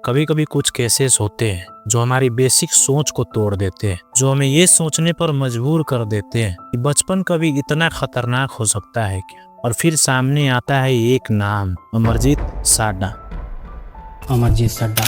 कभी कभी कुछ केसेस होते हैं जो हमारी बेसिक सोच को तोड़ देते हैं, जो हमें ये सोचने पर मजबूर कर देते हैं कि बचपन कभी इतना खतरनाक हो सकता है क्या। और फिर सामने आता है एक नाम, अमरजीत साडा। अमरजीत सड्डा।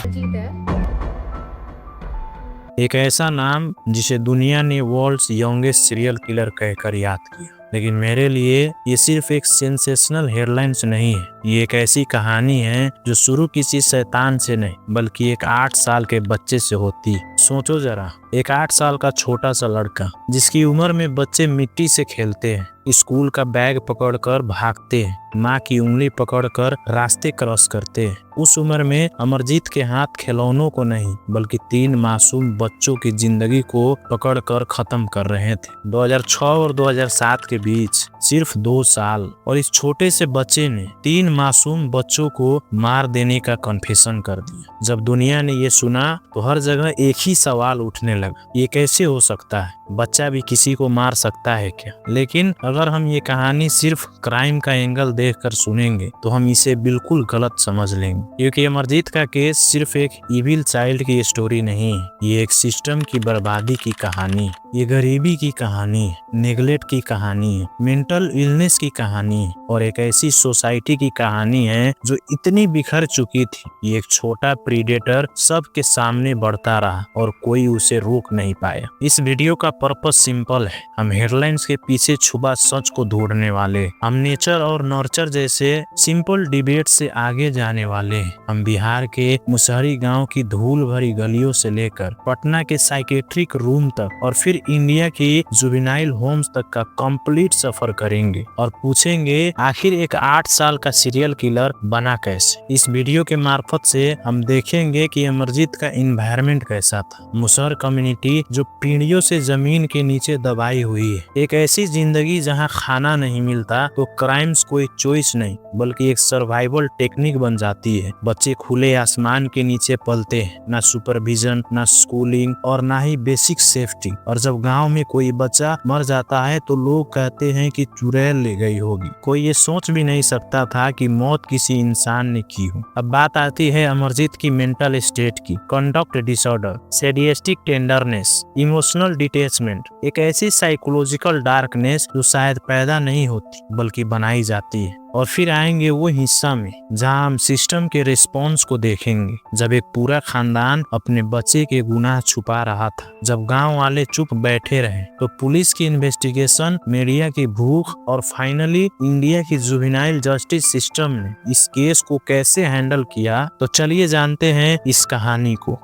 एक ऐसा नाम जिसे दुनिया ने वर्ल्ड्स यंगेस्ट सीरियल किलर कहकर याद किया। लेकिन मेरे लिए ये सिर्फ एक सेंसेशनल हेडलाइंस नहीं है, ये एक ऐसी कहानी है जो शुरू किसी शैतान से नहीं बल्कि एक 8 साल के बच्चे से होती है। सोचो जरा, एक 8 साल का छोटा सा लड़का जिसकी उम्र में बच्चे मिट्टी से खेलते हैं, स्कूल का बैग पकड़कर भागते हैं, माँ की उंगली पकड़कर रास्ते क्रॉस करते हैं। उस उम्र में अमरजीत के हाथ खिलौनों को नहीं बल्कि 3 मासूम बच्चों की जिंदगी को पकड़कर खत्म कर रहे थे। 2006 और 2007 के बीच सिर्फ 2 साल, और इस छोटे से बच्चे ने 3 मासूम बच्चों को मार देने का कन्फेशन कर दिया। जब दुनिया ने ये सुना तो हर जगह एक ही सवाल उठने लगा, ये कैसे हो सकता है? बच्चा भी किसी को मार सकता है क्या? लेकिन अगर हम ये कहानी सिर्फ क्राइम का एंगल देखकर सुनेंगे तो हम इसे बिल्कुल गलत समझ लेंगे, क्योंकि अमरजीत का केस सिर्फ एक इविल चाइल्ड की स्टोरी नहीं है, ये एक सिस्टम की बर्बादी की कहानी है, ये गरीबी की कहानी है, नेगलेक्ट की कहानी है, मेंटल इलनेस की कहानी है, और एक ऐसी सोसाइटी की कहानी है जो इतनी बिखर चुकी थी। ये एक छोटा प्रीडेटर सबके सामने बढ़ता रहा और कोई उसे रोक नहीं पाया। इस वीडियो का पर्पस सिंपल है, हम हेडलाइंस के पीछे छुपा सच को ढूंढने वाले, हम नेचर और नर्चर जैसे सिंपल डिबेट से आगे जाने वाले हैं। हम बिहार के मुसहरी गांव की धूल भरी गलियों से लेकर पटना के साइकेट्रिक रूम तक और फिर इंडिया की जुवेनाइल होम्स तक का कंप्लीट सफर करेंगे और पूछेंगे आखिर एक 8 साल का सीरियल किलर बना कैसे। इस वीडियो के मार्फत से हम देखेंगे कि अमरजीत का एनवायरनमेंट कैसा था, मुसहर कम्युनिटी जो पीढ़ियों से जमीन के नीचे दबाई हुई है, एक ऐसी जिंदगी जहां खाना नहीं मिलता तो क्राइम्स कोई चॉइस नहीं बल्कि एक सर्वाइवल टेक्निक बन जाती है। बच्चे खुले आसमान के नीचे पलते हैं, ना सुपरविजन, ना स्कूलिंग और ना ही बेसिक सेफ्टी। और जब गांव में कोई बच्चा मर जाता है तो लोग कहते हैं कि चुड़ैल ले गई होगी। कोई ये सोच भी नहीं सकता था कि मौत किसी इंसान ने की हो। अब बात आती है अमरजीत की मेंटल स्टेट की। Conduct disorder, sadistic tenderness, emotional detachment, एक ऐसी साइकोलॉजिकल डार्कनेस जो शायद पैदा नहीं होती बल्कि बनाई जाती है। और फिर आएंगे वो हिस्सा में जहां हम सिस्टम के रिस्पॉन्स को देखेंगे, जब एक पूरा खानदान अपने बच्चे के गुनाह छुपा रहा था, जब गांव वाले चुप बैठे रहे तो पुलिस की इन्वेस्टिगेशन, मीडिया की भूख और फाइनली इंडिया की जुवेनाइल जस्टिस सिस्टम ने इस केस को कैसे हैंडल किया। तो चलिए जानते हैं इस कहानी को।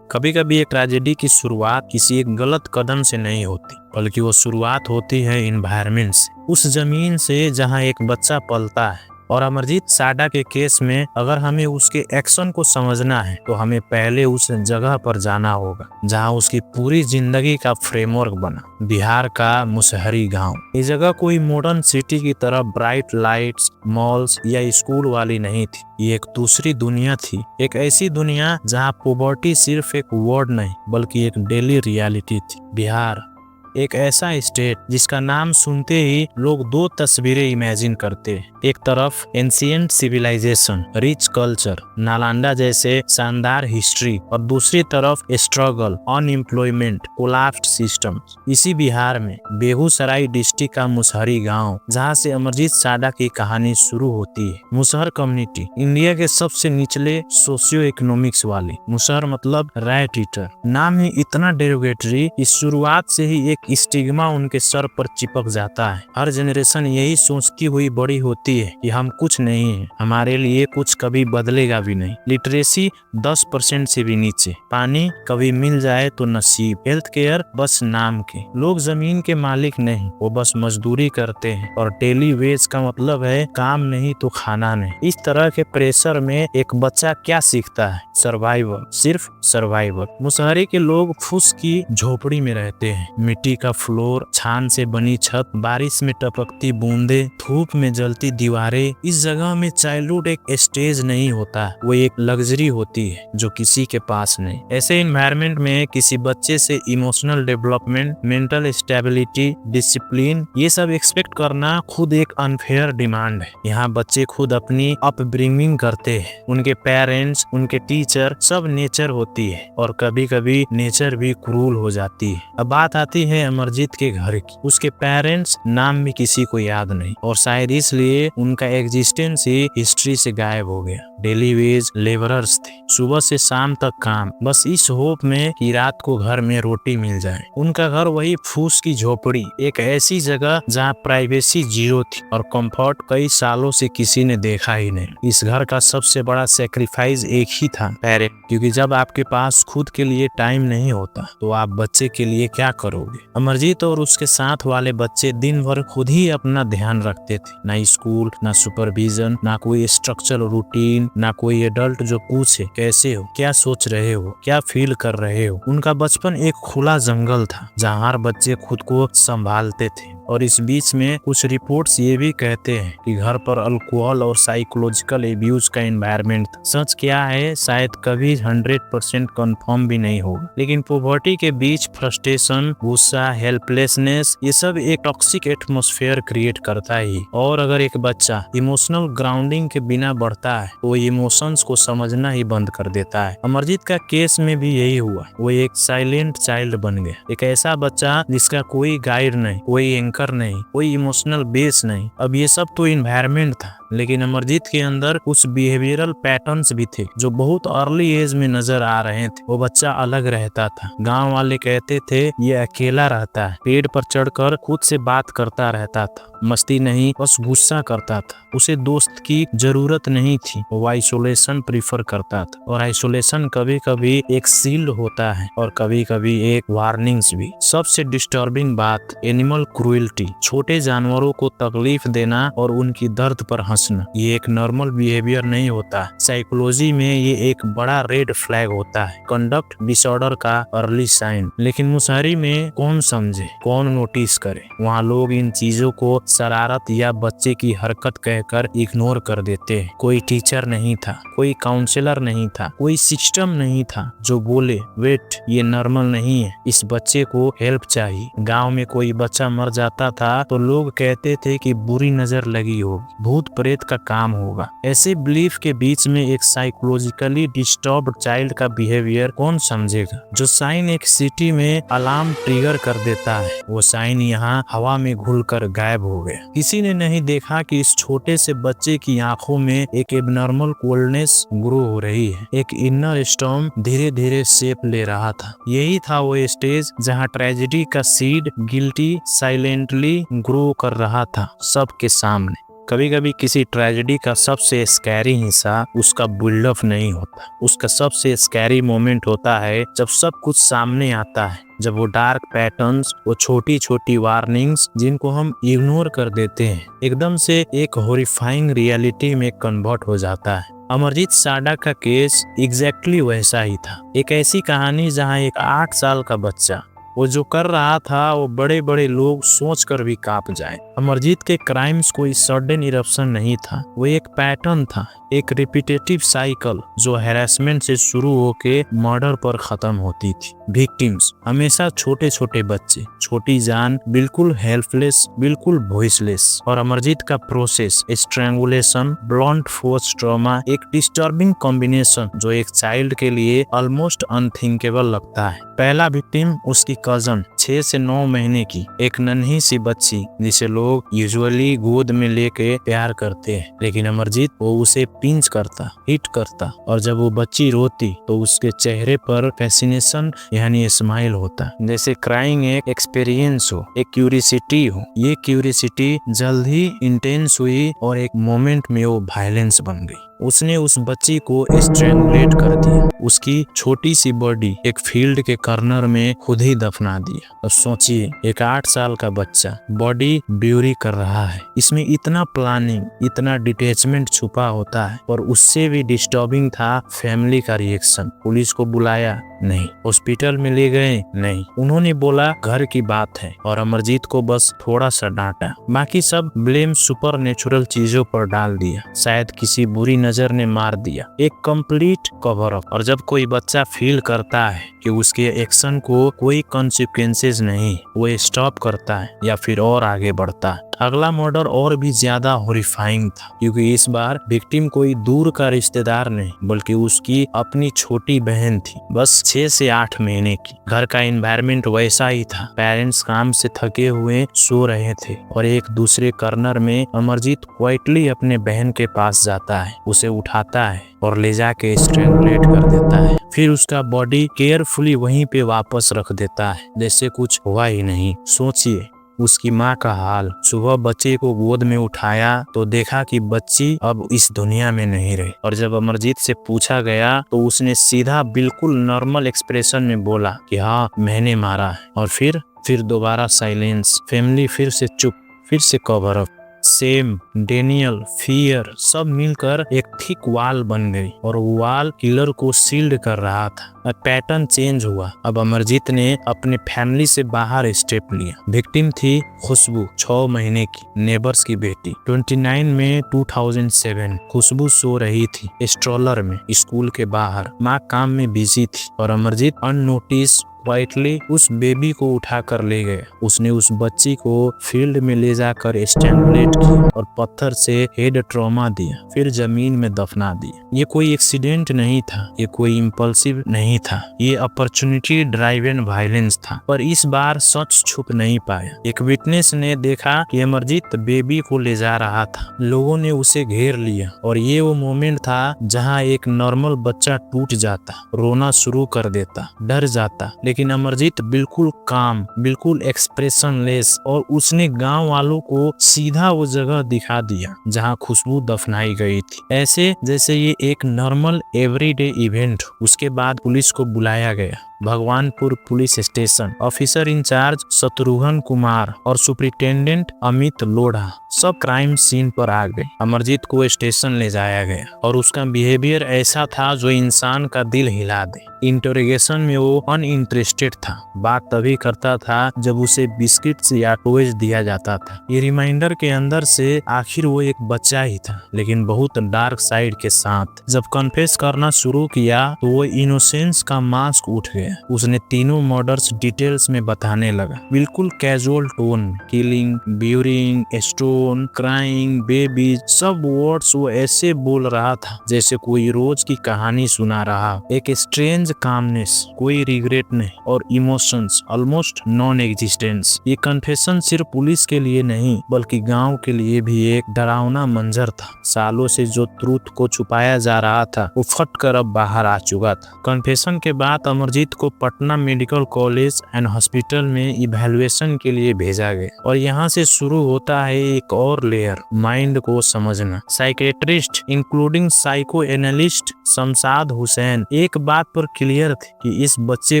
कभी कभी एक ट्रेजेडी की शुरुआत किसी एक गलत कदम से नहीं होती बल्कि वो शुरुआत होती है एनवायरनमेंट से, उस जमीन से जहां एक बच्चा पलता है। और अमरजीत साडा के केस में अगर हमें उसके एक्शन को समझना है तो हमें पहले उस जगह पर जाना होगा जहां उसकी पूरी जिंदगी का फ्रेमवर्क बना, बिहार का मुसहरी गांव। ये जगह कोई मॉडर्न सिटी की तरह ब्राइट लाइट्स, मॉल्स या स्कूल वाली नहीं थी। ये एक दूसरी दुनिया थी, एक ऐसी दुनिया जहां पॉवर्टी सिर्फ एक वर्ड नहीं बल्कि एक डेली रियलिटी थी। बिहार एक ऐसा स्टेट जिसका नाम सुनते ही लोग 2 तस्वीरें इमेजिन करते हैं। एक तरफ ancient civilisation, rich culture, Nalanda जैसे शानदार हिस्ट्री, और दूसरी तरफ स्ट्रगल, अनएम्प्लॉयमेंट, कोलैप्स्ड सिस्टम। इसी बिहार में बेगूसराय डिस्ट्रिक्ट का मुसहरी गांव, जहां से अमरजीत साडा की कहानी शुरू होती है। मुसहर कम्युनिटी इंडिया के सबसे निचले सोशियो इकोनॉमिक्स वाले, मुसहर मतलब रैट ईटर। नाम ही इतना डेरोगेटरी, इस शुरुआत से ही एक स्टिग्मा उनके सर पर चिपक जाता है। हर जनरेशन यही सोचती हुई बड़ी होती है कि हम कुछ नहीं है, हमारे लिए कुछ कभी बदलेगा भी नहीं। लिटरेसी 10% से भी नीचे, पानी कभी मिल जाए तो नसीब, हेल्थ केयर बस नाम के। लोग जमीन के मालिक नहीं, वो बस मजदूरी करते हैं, और डेली वेज का मतलब है काम नहीं तो खाना नहीं। इस तरह के प्रेशर में एक बच्चा क्या सीखता है? सर्वाइवल, सिर्फ सर्वाइवल। मुसहरी के लोग फूस की झोपड़ी में रहते हैं, मिट्टी मिट्टी का फ्लोर, छान से बनी छत, बारिश में टपकती बूंदे, धूप में जलती दीवारें। इस जगह में चाइल्डहुड एक स्टेज नहीं होता, वो एक लग्जरी होती है जो किसी के पास नहीं। ऐसे एनवायरनमेंट में किसी बच्चे से emotional development, mental stability, discipline ये सब एक्सपेक्ट करना खुद एक अनफेयर डिमांड है। यहाँ बच्चे खुद अपनी अपब्रिंगिंग करते हैं, उनके पेरेंट्स, उनके टीचर, सब नेचर होती है और कभी कभी नेचर भी क्रूल हो जाती है। अब बात आती है अमरजीत के घर की। उसके पेरेंट्स नाम भी किसी को याद नहीं और शायद इसलिए उनका एग्जिस्टेंस ही हिस्ट्री से गायब हो गया। डेली वेज लेबरर्स थे, सुबह से शाम तक काम, बस इस होप में कि रात को घर में रोटी मिल जाए। उनका घर वही फूस की झोपड़ी, एक ऐसी जगह जहाँ प्राइवेसी जीरो थी और कंफर्ट कई सालों से किसी ने देखा ही नहीं। इस घर का सबसे बड़ा सेक्रीफाइस एक ही था, पेरेंट। क्योंकि जब आपके पास खुद के लिए टाइम नहीं होता तो आप बच्चे के लिए क्या करोगे। अमरजीत और उसके साथ वाले बच्चे दिन भर खुद ही अपना ध्यान रखते थे, ना स्कूल, ना सुपरविजन, ना कोई स्ट्रक्चर रूटीन, ना कोई एडल्ट जो पूछे कैसे हो, क्या सोच रहे हो, क्या फील कर रहे हो। उनका बचपन एक खुला जंगल था जहाँ हर बच्चे खुद को संभालते थे। और इस बीच में कुछ रिपोर्ट्स ये भी कहते हैं कि घर पर अल्कोहल और साइकोलॉजिकल एब्यूज का एनवायरनमेंट था। सच क्या है शायद कभी 100% कंफर्म भी नहीं होगा, लेकिन पॉवर्टी के बीच फ्रस्ट्रेशन, गुस्सा, हेल्पलेसनेस ये सब एक टॉक्सिक एटमॉस्फेयर क्रिएट करता ही। और अगर एक बच्चा इमोशनल ग्राउंडिंग के बिना बढ़ता है तो वो इमोशंस को समझना ही बंद कर देता है। अमरजीत का केस में भी यही हुआ। वो एक साइलेंट चाइल्ड बन गया, एक ऐसा बच्चा जिसका कोई गाइड नहीं, कोई एंकर नहीं, कोई इमोशनल बेस नहीं। अब ये सब तो इन्वायरमेंट था, लेकिन अमरजीत के अंदर कुछ बिहेवियरल पैटर्न्स भी थे जो बहुत अर्ली एज में नजर आ रहे थे। वो बच्चा अलग रहता था, गांव वाले कहते थे ये अकेला रहता है, पेड़ पर चढ़कर खुद से बात करता रहता था, मस्ती नहीं बस गुस्सा करता था, उसे दोस्त की जरूरत नहीं थी, वो आइसोलेशन प्रीफर करता था। और आइसोलेशन कभी कभी एक शील्ड होता है और कभी कभी एक वार्निंग्स भी। सबसे डिस्टर्बिंग बात एनिमल क्रूएल्टी, छोटे जानवरों को तकलीफ देना और उनकी दर्द पर हंसना, ये एक नॉर्मल बिहेवियर नहीं होता। साइकोलॉजी में ये एक बड़ा रेड फ्लैग होता है, कंडक्ट डिसऑर्डर का अर्ली साइन। लेकिन मुशहरी में कौन समझे, कौन नोटिस करे। वहाँ लोग इन चीजों को शरारत या बच्चे की हरकत कहकर इग्नोर कर देते हैं। कोई टीचर नहीं था, कोई काउंसलर नहीं था, कोई सिस्टम नहीं था जो बोले वेट ये नॉर्मल नहीं है, इस बच्चे को हेल्प चाहिए। गांव में कोई बच्चा मर जाता था तो लोग कहते थे कि बुरी नजर लगी होगी, भूत प्रेत का काम होगा। ऐसे बिलीफ के बीच में एक साइकोलॉजिकली डिस्टर्ब्ड चाइल्ड का बिहेवियर कौन समझेगा। जो साइन एक सिटी में अलार्म ट्रिगर कर देता है, वो साइन यहाँ हवा में घुलकर गायब हो गया। किसी ने नहीं देखा कि इस छोटे से बच्चे की आंखों में एक एबनॉर्मल कोल्डनेस ग्रो हो रही है, एक इनर स्टॉर्म धीरे धीरे शेप ले रहा था। यही था वो स्टेज जहाँ ट्रेजेडी का सीड गिल्टी साइलेंटली ग्रो कर रहा था सबके सामने। कभी कभी किसी ट्रेजेडी का सबसे स्कैरी हिस्सा उसका बिल्डअप नहीं होता, उसका सबसे स्कैरी मोमेंट होता है जब सब कुछ सामने आता है, जब वो डार्क पैटर्न्स, वो छोटी छोटी वार्निंग्स जिनको हम इग्नोर कर देते हैं, एकदम से एक हॉरिफाइंग रियलिटी में कन्वर्ट हो जाता है। अमरजीत साडा का केस एग्जैक्टली वैसा ही था। एक ऐसी कहानी जहां एक 8 साल का बच्चा वो जो कर रहा था वो बड़े बड़े लोग सोच कर भी कांप जाए। अमरजीत के क्राइम्स कोई सडन इरप्शन नहीं था, वो एक पैटर्न था, एक रिपीटेटिव साइकिल जो हैरेसमेंट से शुरू होके मर्डर पर खत्म होती थी। विक्टिम्स हमेशा छोटे छोटे बच्चे, छोटी जान, बिल्कुल हेल्पलेस, बिल्कुल वॉइसलेस। और अमरजीत का process strangulation, blunt force trauma, एक डिस्टर्बिंग कॉम्बिनेशन जो एक चाइल्ड के लिए ऑलमोस्ट अनथिंकेबल लगता है। पहला विक्टिम उसकी कजन, 6 से 9 महीने की एक नन्ही सी बच्ची जिसे लोग यूजुअली गोद में लेके प्यार करते हैं, लेकिन अमरजीत वो उसे पिंच करता, हिट करता, और जब वो बच्ची रोती तो उसके चेहरे पर फैसिनेशन यानी स्माइल होता, जैसे क्राइंग एक एक्सपीरियंस हो, एक क्यूरियोसिटी हो। ये क्यूरियोसिटी जल्द ही इंटेंस हुई और एक मोमेंट में वो वायलेंस बन गई। उसने उस बच्ची को स्ट्रैंगुलेट कर दिया, उसकी छोटी सी बॉडी एक फील्ड के कॉर्नर में खुद ही दफना दिया। अब सोचिए एक 8 साल का बच्चा बॉडी ब्यूरी कर रहा है, इसमें इतना प्लानिंग, इतना डिटैचमेंट छुपा होता है। और उससे भी डिस्टर्बिंग था फैमिली का रिएक्शन। पुलिस को बुलाया, नहीं। हॉस्पिटल में ले गए? नहीं। उन्होंने बोला घर की बात है और अमरजीत को बस थोड़ा सा डांटा। बाकी सब ब्लेम सुपर नेचुरल चीजों पर डाल दिया। शायद किसी बुरी नजर ने मार दिया। एक कंप्लीट कवर अप। और जब कोई बच्चा फील करता है कि उसके एक्शन को कोई कॉन्सिक्वेंसेस नहीं, वो स्टॉप करता है या फिर और आगे बढ़ता है। अगला मर्डर और भी ज्यादा हॉरिफाइंग था, क्योंकि इस बार विक्टिम कोई दूर का रिश्तेदार नहीं बल्कि उसकी अपनी छोटी बहन थी, बस 6 से 8 महीने की। घर का एनवायरनमेंट वैसा ही था। पेरेंट्स काम से थके हुए सो रहे थे और एक दूसरे कॉर्नर में अमरजीत क्वाइटली अपने बहन के पास जाता है, उसे उठाता है और ले जाके स्ट्रैंगुलेट कर देता है। फिर उसका बॉडी केयरफुली वहीं पे वापस रख देता है जैसे कुछ हुआ ही नहीं। सोचिए उसकी माँ का हाल। सुबह बच्चे को गोद में उठाया तो देखा कि बच्ची अब इस दुनिया में नहीं रही। और जब अमरजीत से पूछा गया तो उसने सीधा बिल्कुल नॉर्मल एक्सप्रेशन में बोला कि हाँ मैंने मारा है। और फिर दोबारा साइलेंस। फैमिली फिर से चुप, फिर से cover up. Same, Daniel, fear सब मिलकर एक थिक वाल बन गई और वो वाल किलर को सील्ड कर रहा था। अब पैटर्न चेंज हुआ। अब अमरजीत ने अपने फैमिली से बाहर स्टेप लिया। विक्टिम थी खुशबू, 6 महीने की, नेबर्स की बेटी। 29 में 2007 खुशबू सो रही थी स्ट्रोलर में स्कूल के बाहर। माँ काम में बिजी थी और अमरजीत अननोटिस क्वाइटली उस बेबी को उठाकर ले गया। उसने उस बच्ची को फील्ड में ले जाकर स्ट्रैंगुलेट किया और पत्थर से हेड ट्रॉमा दिया, फिर जमीन में दफना दिया। ये कोई एक्सीडेंट नहीं था, ये कोई इम्पल्सिव नहीं था, ये अपॉर्चुनिटी ड्राइवन वायलेंस था। पर इस बार सच छुप नहीं पाया। एक विटनेस ने देखा कि अमरजीत बेबी को ले जा रहा था। लोगों ने उसे घेर लिया और ये वो मोमेंट था जहाँ एक नॉर्मल बच्चा टूट जाता, रोना शुरू कर देता, डर जाता। लेकिन अमरजीत बिल्कुल काम, बिल्कुल एक्सप्रेशनलेस, और उसने गांव वालों को सीधा वो जगह दिखा दिया जहां खुशबू दफनाई गई थी, ऐसे जैसे ये एक नॉर्मल एवरीडे इवेंट। उसके बाद पुलिस को बुलाया गया। Bhagwanpur police station, officer in charge Shatrughan Kumar और सुपरिटेंडेंट अमित लोढ़ा सब क्राइम सीन पर आ गए। अमरजीत को स्टेशन ले जाया गया और उसका बिहेवियर ऐसा था जो इंसान का दिल हिला दे। इंटरोगेशन में वो अनइंटरेस्टेड था। बात तभी करता था जब उसे बिस्किट्स या टॉयज दिया जाता था। ये रिमाइंडर के अंदर से आखिर वो एक बच्चा ही था, लेकिन बहुत डार्क साइड के साथ। जब कन्फेस करना शुरू किया तो वो इनोसेंस का मास्क उठ गया। उसने तीनों मर्डर्स डिटेल्स में बताने लगा, बिल्कुल casual tone. Killing, burying, stone, crying, baby, सब वर्ड्स वो ऐसे बोल रहा था जैसे कोई रोज की कहानी सुना रहा। एक स्ट्रेंज कामनेस, कोई रिग्रेट नहीं, और इमोशंस ऑलमोस्ट नॉन एग्जिस्टेंस। ये कन्फेशन सिर्फ पुलिस के लिए नहीं बल्कि गांव के लिए भी एक डरावना मंजर था। सालों से जो ट्रूथ को छुपाया जा रहा था वो फट कर अब बाहर आ चुका था। कन्फेशन के बाद अमरजीत को Patna medical college and hospital में इवैल्यूएशन के लिए भेजा गया। और यहाँ से शुरू होता है एक और लेयर, माइंड को समझना। Psychiatrist including psycho analyst Shamshad Hussain एक बात पर क्लियर थे कि इस बच्चे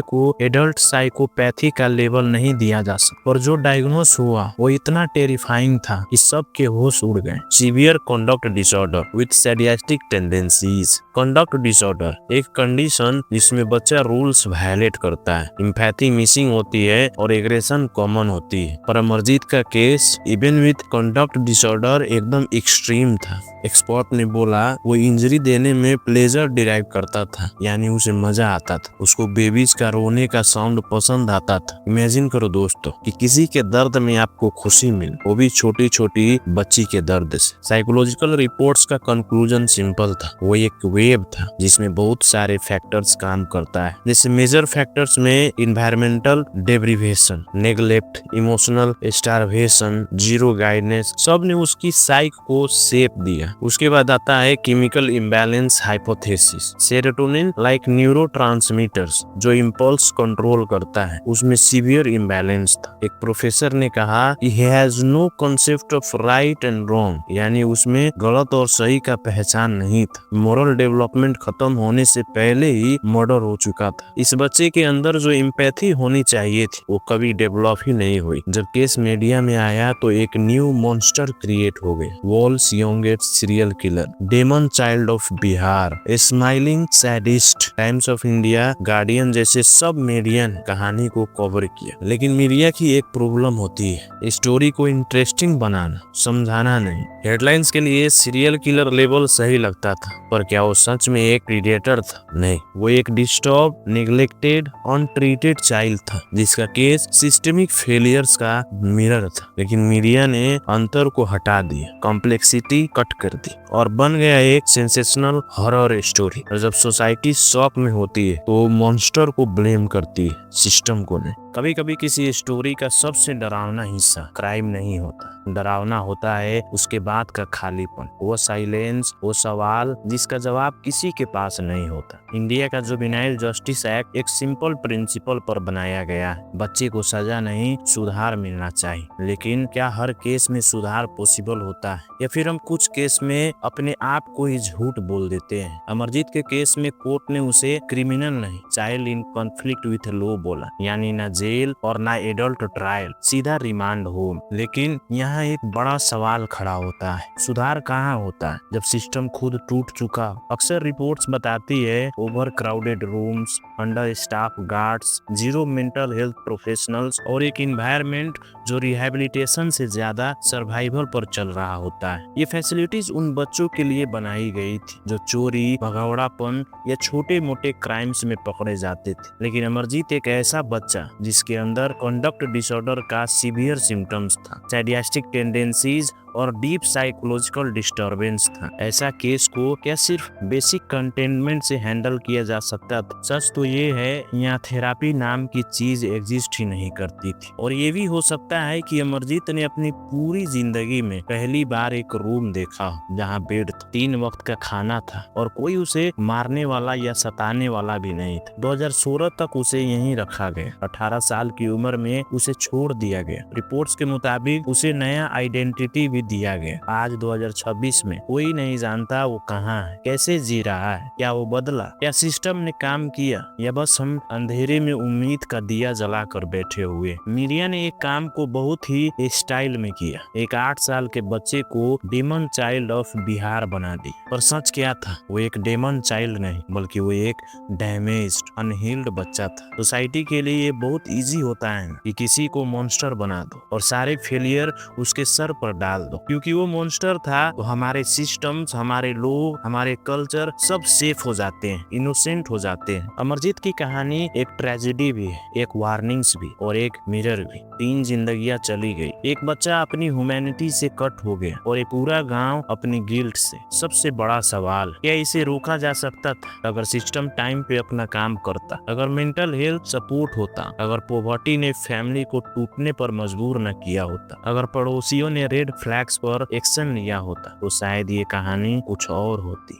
को एडल्ट साइकोपैथी का लेवल नहीं दिया जा सकता, और जो डायग्नोस हुआ वो इतना टेरिफाइंग था कि सबके होश उड़ गए। Severe conduct disorder with sadistic tendencies. Conduct disorder एक कंडीशन जिसमें बच्चा रूल्स वायलेट करता है, एम्पैथी मिसिंग होती है और एग्रेशन कॉमन होती है। पर अमरजीत का case even with conduct disorder एकदम एक्सट्रीम था। एक्सपर्ट ने बोला वो इंजरी देने में प्लेजर डिराइव करता था, यानी उसे मजा आता था। उसको बेबीज का रोने का साउंड पसंद आता था। इमेजिन करो दोस्तों कि किसी के दर्द में आपको खुशी मिले, वो भी छोटी छोटी बच्ची के दर्द से। साइकोलॉजिकल रिपोर्ट्स का कंक्लूजन सिंपल था, वो एक वेव था जिसमें बहुत सारे फैक्टर्स काम करता है। जैसे मेजर फैक्टर्स में environmental deprivation, neglect, emotional starvation, zero guidance, सब ने उसकी साइक को शेप दिया। उसके बाद आता है chemical imbalance hypothesis. Serotonin like neurotransmitters जो इम्पल्स कंट्रोल करता है, उसमें सीवियर इम्बैलेंस था। एक प्रोफेसर ने कहा he has no concept of right and wrong, यानी उसमें गलत और सही का पहचान नहीं था। मोरल डेवलपमेंट खत्म होने से पहले ही मर्डर हो चुका था। इस बच्चे के अंदर जो एम्पैथी होनी चाहिए थी वो कभी डेवलप ही नहीं हुई। जब केस मीडिया में आया तो एक न्यू मॉन्स्टर क्रिएट हो गया, walls youngest serial killer, Demon Child of Bihar, Smiling Sadist, Times of India, guardian जैसे सब मीडिया ने कहानी को कवर किया। लेकिन मीडिया की एक प्रॉब्लम होती है, स्टोरी को इंटरेस्टिंग बनाना, समझाना नहीं। हेडलाइंस के लिए सीरियल किलर लेबल सही लगता था, पर क्या वो सच में एक प्रीडेटर था? नहीं, वो एक डिस्टर्ब, नेग्लेक्टेड, अनट्रीटेड चाइल्ड था जिसका केस सिस्टमिक फेलियर्स का मिरर था। लेकिन मीडिया ने अंतर को हटा दिया, कॉम्प्लेक्सिटी कट कर दी और बन गया एक सेंसेशनल हॉरर स्टोरी। और जब सोसाइटी शॉक में होती है तो मॉन्स्टर को ब्लेम करती है, सिस्टम को नहीं। कभी कभी किसी स्टोरी का सबसे डरावना हिस्सा क्राइम नहीं होता, डरावना होता है उसके बाद का खालीपन, वो साइलेंस, वो सवाल जिसका जवाब किसी के पास नहीं होता। इंडिया का जुवेनाइल जस्टिस एक्ट एक सिंपल प्रिंसिपल पर बनाया गया है, बच्चे को सजा नहीं सुधार मिलना चाहिए। लेकिन क्या हर केस में सुधार पॉसिबल होता है, या फिर हम कुछ केस में अपने आप को ही झूठ बोल देते हैं? अमरजीत के केस में कोर्ट ने उसे क्रिमिनल नहीं, child in conflict with law बोला, यानी ना जेल और ना एडल्ट ट्रायल, सीधा रिमांड होम। लेकिन यहाँ एक बड़ा सवाल खड़ा होता है, सुधार कहाँ होता है जब सिस्टम खुद टूट चुका? अक्सर रिपोर्ट्स बताती है over crowded rooms, under staff guards, zero mental health professionals और एक इन्वायरमेंट जो रिहैबिलिटेशन से ज्यादा सर्वाइवल पर चल रहा होता है। ये फैसिलिटीज उन बच्चों के लिए बनाई गई थी जो चोरी, भगौड़ापन या छोटे मोटे क्राइम्स में पकड़े जाते थे। लेकिन अमरजीत एक ऐसा बच्चा जिसके अंदर कंडक्ट डिसऑर्डर का सीवियर सिम्टम्स था, सैडिस्टिक टेंडेंसीज और डीप साइकोलॉजिकल डिस्टर्बेंस था। ऐसा केस को क्या सिर्फ बेसिक कंटेनमेंट से हैंडल किया जा सकता था? सच तो ये है यहाँ थेरापी नाम की चीज एग्जिस्ट ही नहीं करती थी। और ये भी हो सकता है कि अमरजीत ने अपनी पूरी जिंदगी में पहली बार एक रूम देखा जहाँ बेड, 3 वक्त का खाना था और कोई उसे मारने वाला या सताने वाला भी नहीं था। 2016 तक उसे यहीं रखा गया, 18 साल की उम्र में उसे छोड़ दिया गया। रिपोर्ट्स के मुताबिक उसे नया आइडेंटिटी भी दिया गया। आज 2026 में कोई नहीं जानता वो कहाँ है, कैसे जी रहा है, क्या वो बदला, क्या सिस्टम ने काम किया, या बस हम अंधेरे में उम्मीद का दिया जला कर बैठे हुए। मीडिया ने एक काम को बहुत ही स्टाइल में किया, एक 8 साल के बच्चे को डेमन चाइल्ड ऑफ बिहार बना दी। पर सच क्या था? वो एक डेमन चाइल्ड नहीं, बल्कि वो एक डैमेज्ड, अनहील्ड बच्चा था। सोसाइटी के लिए ये बहुत इजी होता है कि किसी को मॉन्स्टर बना दो और सारे फेलियर उसके सर पर डाल दो। क्योंकि वो मॉन्स्टर था तो हमारे सिस्टम्स, हमारे लोग, हमारे कल्चर सब सेफ हो जाते हैं, इनोसेंट हो जाते हैं। अमरजीत की कहानी एक ट्रेजेडी भी है, एक वार्निंग्स भी और एक मिरर भी। 3 जिंदगियां चली गई, एक बच्चा अपनी ह्यूमैनिटी से कट हो गया और एक पूरा गांव अपनी गिल्ट से। सबसे बड़ा सवाल, क्या इसे रोका जा सकता था अगर सिस्टम टाइम पे अपना काम करता, अगर मेंटल हेल्थ सपोर्ट होता, अगर पॉवर्टी ने फैमिली को टूटने पर मजबूर न किया होता, अगर पड़ोसियों ने रेड फ्लैग्स पर एक्शन लिया होता, तो शायद ये कहानी कुछ और होती।